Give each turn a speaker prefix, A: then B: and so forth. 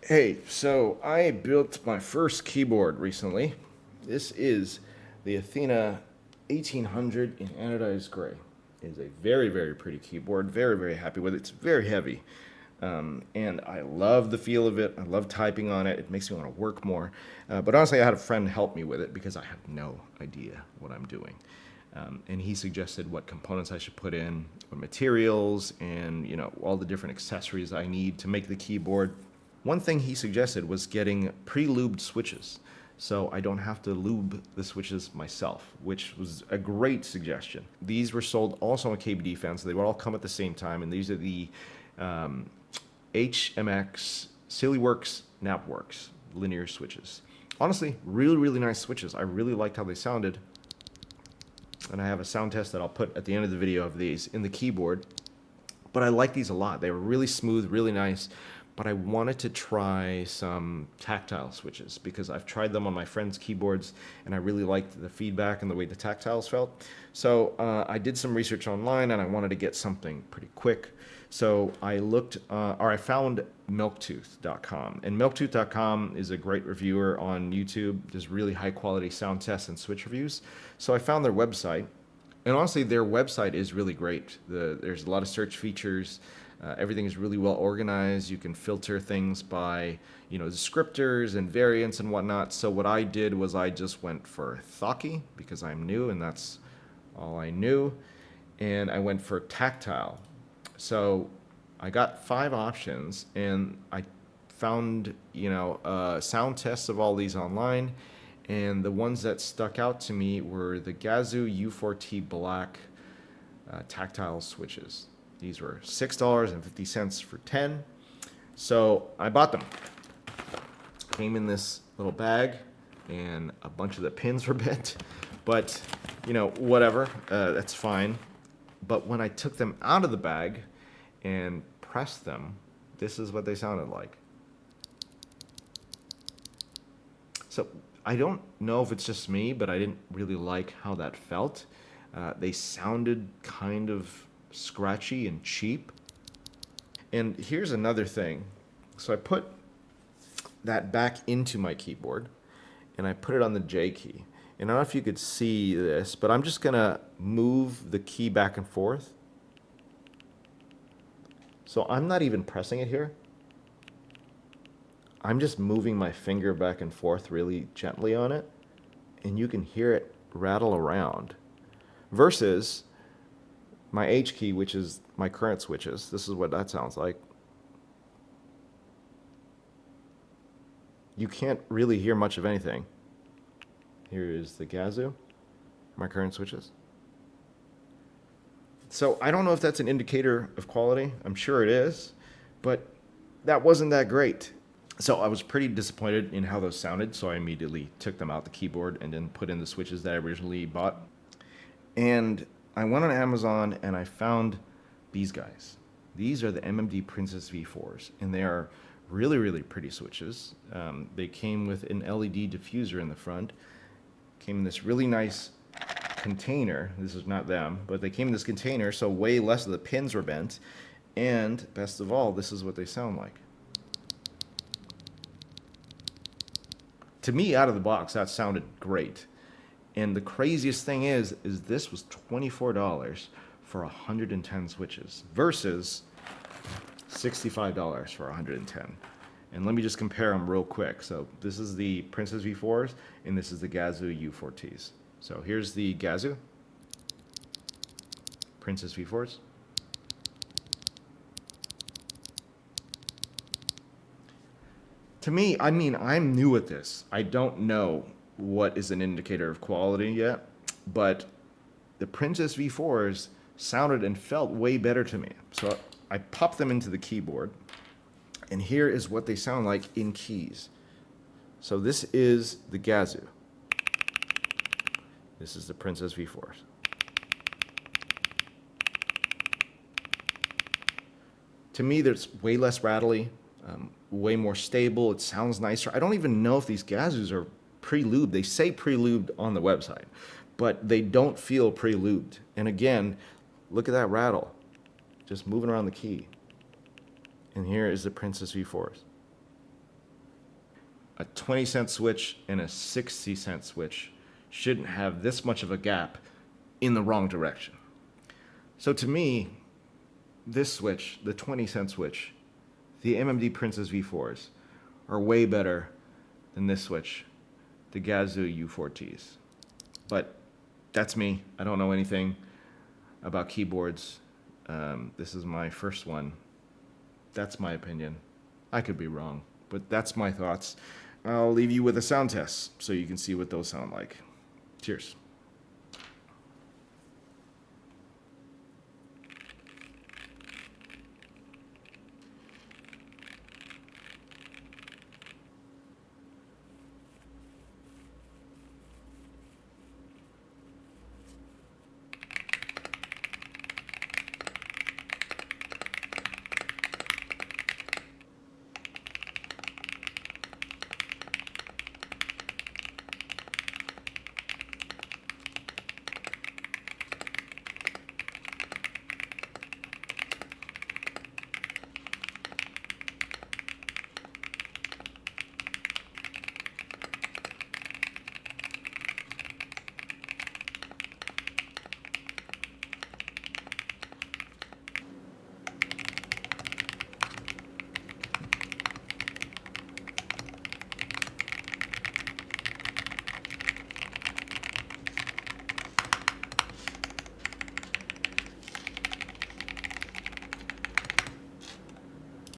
A: Hey, so I built my first keyboard recently. This is the Athena 1800 in anodized gray. It is a very, very pretty keyboard. Very, very happy with it. It's very heavy. And I love the feel of it. I love typing on it. It makes me want to work more. But honestly, I had a friend help me with it because I have no idea what I'm doing. And he suggested what components I should put in, what materials, and all the different accessories I need to make the keyboard. One thing he suggested was getting pre-lubed switches, so I don't have to lube the switches myself, which was a great suggestion. These were sold also on KBD fans, so they would all come at the same time, and these are the HMX Sillyworks Napworks linear switches. Honestly, really, really nice switches. I really liked how they sounded. And I have a sound test that I'll put at the end of the video of these in the keyboard. But I like these a lot. They were really smooth, really nice. But I wanted to try some tactile switches because I've tried them on my friends' keyboards and I really liked the feedback and the way the tactiles felt. So I did some research online and I wanted to get something pretty quick. So I looked, or I found milktooth.com. And milktooth.com is a great reviewer on YouTube. There's really high quality sound tests and switch reviews. So I found their website. And honestly, their website is really great. There's a lot of search features. Everything is really well organized. You can filter things by, descriptors and variants and whatnot. So what I did was I just went for Thocky because I'm new and that's all I knew. And I went for tactile. So I got 5 options and I found, sound tests of all these online. And the ones that stuck out to me were the Gazzew U4T Black tactile switches. These were $6.50 for 10. So I bought them. Came in this little bag and a bunch of the pins were bent. But, whatever, that's fine. But when I took them out of the bag and pressed them, this is what they sounded like. So I don't know if it's just me, but I didn't really like how that felt. They sounded kind of scratchy and cheap. And here's another thing. So I put that back into my keyboard and I put it on the J key. And I don't know if you could see this, but I'm just gonna move the key back and forth. So I'm not even pressing it here. I'm just moving my finger back and forth really gently on it, and you can hear it rattle around. Versus my H key, which is my current switches. This is what that sounds like. You can't really hear much of anything. Here is the Gazzew, my current switches. So I don't know if that's an indicator of quality. I'm sure it is, but that wasn't that great. So I was pretty disappointed in how those sounded, so I immediately took them out the keyboard and then put in the switches that I originally bought. And I went on Amazon and I found these guys. These are the MMD Princess V4s, and they are really, really pretty switches. They came with an LED diffuser in the front. Came in this really nice container. This is not them, but they came in this container, so way less of the pins were bent. And best of all, this is what they sound like. To me, out of the box, that sounded great. And the craziest thing is this was $24 for 110 switches versus $65 for 110. And let me just compare them real quick. So this is the Princess V4s, and this is the Gazzew U4Ts. So here's the Gazzew Princess V4s. To me, I'm new at this. I don't know what is an indicator of quality yet, but the Princess V4s sounded and felt way better to me. So I popped them into the keyboard, and here is what they sound like in keys. So this is the Gazzew. This is the Princess V4s. To me, there's way less rattly, way more stable. It sounds nicer. I don't even know if these Gazzews are pre-lubed. They say pre-lubed on the website, but they don't feel pre-lubed. And again, look at that rattle, just moving around the key. And here is the Princess V4s. a 20-cent switch and a 60-cent switch shouldn't have this much of a gap in the wrong direction. So to me, this switch, the 20-cent switch, the MMD Princess V4s, are way better than this switch, the Gazzew U4Ts. But that's me. I don't know anything about keyboards. This is my first one. That's my opinion. I could be wrong, but that's my thoughts. I'll leave you with a sound test so you can see what those sound like. Cheers.